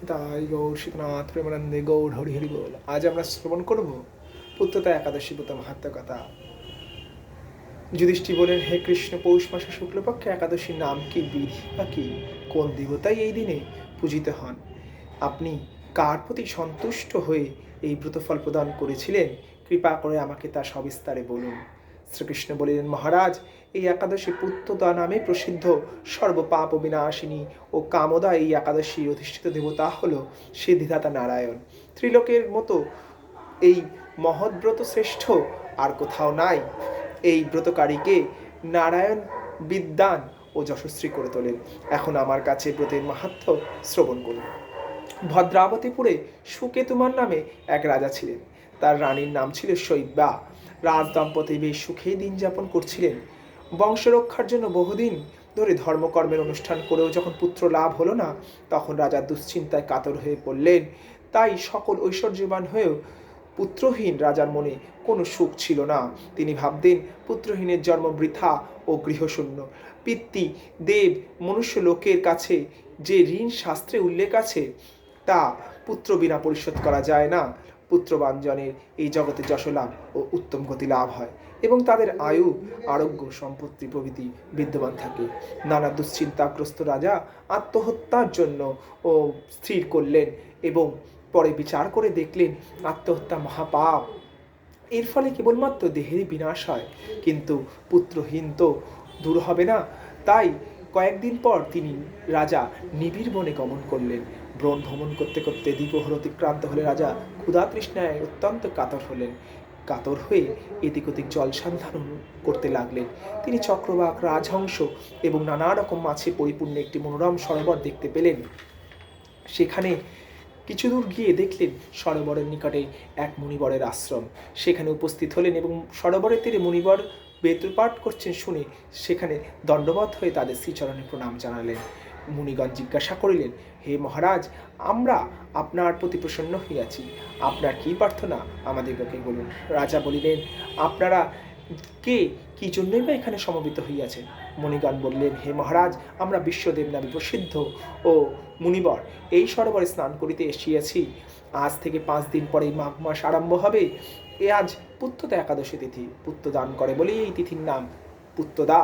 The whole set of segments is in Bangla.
তাই গৌর শীতনাথ প্রেমানন্দে গৌর হরি হরি বল। আজ আমরা শ্রবণ করব পুত্রতা একাদশী ব্রত মাহাত্ম কথা। যুধিষ্ঠির বলেন, হে কৃষ্ণ, পৌষ মাসে শুক্লপক্ষে একাদশীর নাম কি, বিধি বা কি, কোন দেবতাই এই দিনে পূজিত হন? আপনি কার প্রতি সন্তুষ্ট হয়ে এই ব্রতফল প্রদান করেছিলেন? কৃপা করে আমাকে তা সবিস্তারে বলুন। শ্রীকৃষ্ণ বলিলেন, মহারাজ, এই একাদশী পুত্রদা নামে প্রসিদ্ধ, সর্বপাপ বিনাশিনী ও কামদা এই একাদশীর অধিষ্ঠিত দেবতা হল সিদ্ধিদাতা নারায়ণ। ত্রিলোকের মতো এই মহৎব্রত শ্রেষ্ঠ আর কোথাও নাই। এই ব্রতকারীকে নারায়ণ বিদ্বান ও যশস্বী করে তোলেন। এখন আমার কাছে ব্রতের মাহাত্ম্য শ্রবণ করুন। ভদ্রাবতীপুরে সুকেতুমার নামে এক রাজা ছিলেন। তার রানীর নাম ছিল শৈব্যা। রাজ দম্পতি বেশ সুখেই দিন যাপন করছিলেন। বংশরক্ষার জন্য বহুদিন ধরে ধর্মকর্মের অনুষ্ঠান করেও যখন পুত্র লাভ হলো না, তখন রাজা দুশ্চিন্তায় কাতর হয়ে পড়লেন। তাই সকল ঐশ্বর্যবান হয়েও পুত্রহীন রাজার মনে কোনো সুখ ছিল না। তিনি ভাবতেন, পুত্রহীনের জন্ম বৃথা ও গৃহশূন্য। পিতৃ দেব মনুষ্য লোকের কাছে যে ঋণ শাস্ত্রে উল্লেখ আছে, তা পুত্র বিনা পরিশোধ করা যায় না। পুত্রবান জনের এই জগতে যশলাভ ও উত্তম গতি লাভ হয় এবং তাদের আয়ু, আরোগ্য, সম্পত্তি প্রভৃতি বিদ্যমান থাকে। নানা দুশ্চিন্তাগ্রস্ত রাজা আত্মহত্যার জন্য ও স্থির করলেন এবং পরে বিচার করে দেখলেন আত্মহত্যা মহাপাপ। এর ফলে কেবলমাত্র দেহেরই বিনাশ হয়, কিন্তু পুত্রহীন তো দূর হবে না। তাই কয়েকদিন পর তিনি রাজা নিবিড় বনে গমন করলেন। বন ভ্রমণ করতে করতে দ্বিপ্রহর অতিক্রান্ত হলে রাজা ক্ষুধা তৃষ্ণায় অত্যন্ত কাতর হলেন। কাতর হয়ে এদিক ওদিক জল সন্ধান করতে লাগলেন। তিনি চক্রবাক, রাজহংস এবং নানা রকম মাছে পরিপূর্ণ একটি মনোরম সরোবর দেখতে পেলেন। সেখানে কিছু দূর গিয়ে দেখলেন সরোবরের নিকটে এক মুনিবরের আশ্রম। সেখানে উপস্থিত হলেন এবং সরোবরের তীরে মুনিবর বেদপাঠ করছেন শুনে সেখানে দণ্ডবত হয়ে তাদের শ্রীচরণে প্রণাম জানালেন। মুনিগণ জিজ্ঞাসা করিলেন, হে মহারাজ, আমরা আপনার প্রতি প্রসন্ন হইয়াছি। আপনার কি প্রার্থনা আমাদিগকে বলুন। রাজা বলিলেন, আপনারা কে, কি জন্যই বা এখানে সমবেত হইয়াছেন? মুনিগণ বললেন, হে মহারাজ, আমরা বিশ্বদেব নামে প্রসিদ্ধ ও মুনিবর এই সরোবরে স্নান করিতে এসিয়াছি। আজ থেকে 5 দিন পরেই মাঘ মাস আরম্ভ হবে। আজ পুত্রদা একাদশী তিথি। পুত্রদান করে বলেই এই তিথির নাম পুত্রদা।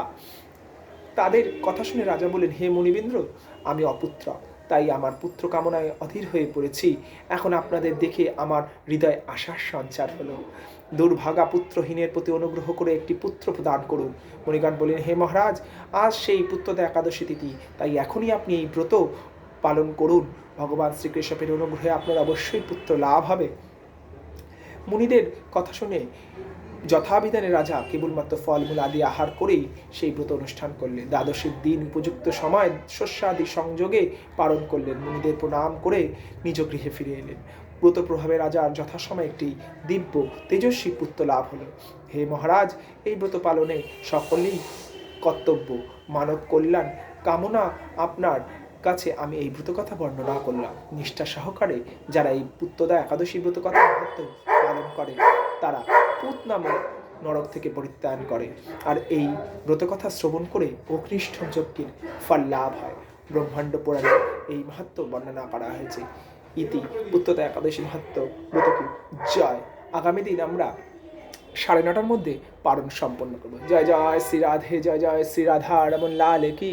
তাদের কথা শুনে রাজা বলেন, হে মুনিবৃন্দ, আমি অপুত্র, তাই আমার পুত্র কামনায় অধীর হয়ে পড়েছি। এখন আপনাদের দেখে আমার হৃদয় আশার সঞ্চার হলো। দুর্ভাগা পুত্রহীনের প্রতি অনুগ্রহ করে একটি পুত্র প্রদান করুন। মুনিগণ বলেন, হে মহারাজ, আজ সেই পুত্রদা একাদশী তিথি, তাই এখনই আপনি এই ব্রত পালন করুন। ভগবান শ্রীকৃষ্ণের অনুগ্রহে আপনার অবশ্যই পুত্র লাভ হবে। মুনিদের কথা শুনে যথাবিধানে রাজা কেবলমাত্র ফলমূল আদি আহার করেই সেই ব্রত অনুষ্ঠান করলেন। দ্বাদশীর দিন উপযুক্ত সময় শস্যাদি সংযোগে পালন করলেন। মুনিদের প্রণাম করে নিজ গৃহে ফিরে এলেন। ব্রত প্রভাবে রাজার যথাসময় একটি দিব্য তেজস্বী পুত্র লাভ হলো। হে মহারাজ, এই ব্রত পালনে সকলেই কর্তব্য। মানব কল্যাণ কামনা আপনার কাছে আমি এই ব্রত কথা বর্ণনা করলাম। নিষ্ঠা সহকারে যারা এই পুত্রদা একাদশী ব্রত কথা পালন করে, তারা পুত নামক নরক থেকে পরিত্রাণ করে, আর এই ব্রতকথা শ্রবণ করে অগ্নিষ্ঠ যজ্ঞের ফল লাভ হয়। ব্রহ্মাণ্ড পুরাণে এই মাহাত্ম্য বর্ণনা করা হয়েছে। ইতি পুত্রদা একাদশী মাহাত্ম্য ব্রতকে জয়। আগামী দিন আমরা 9:30টার মধ্যে পালন সম্পন্ন করব। জয় জয় শ্রী রাধে, জয় জয় শ্রী রাধা রমন লাল কি।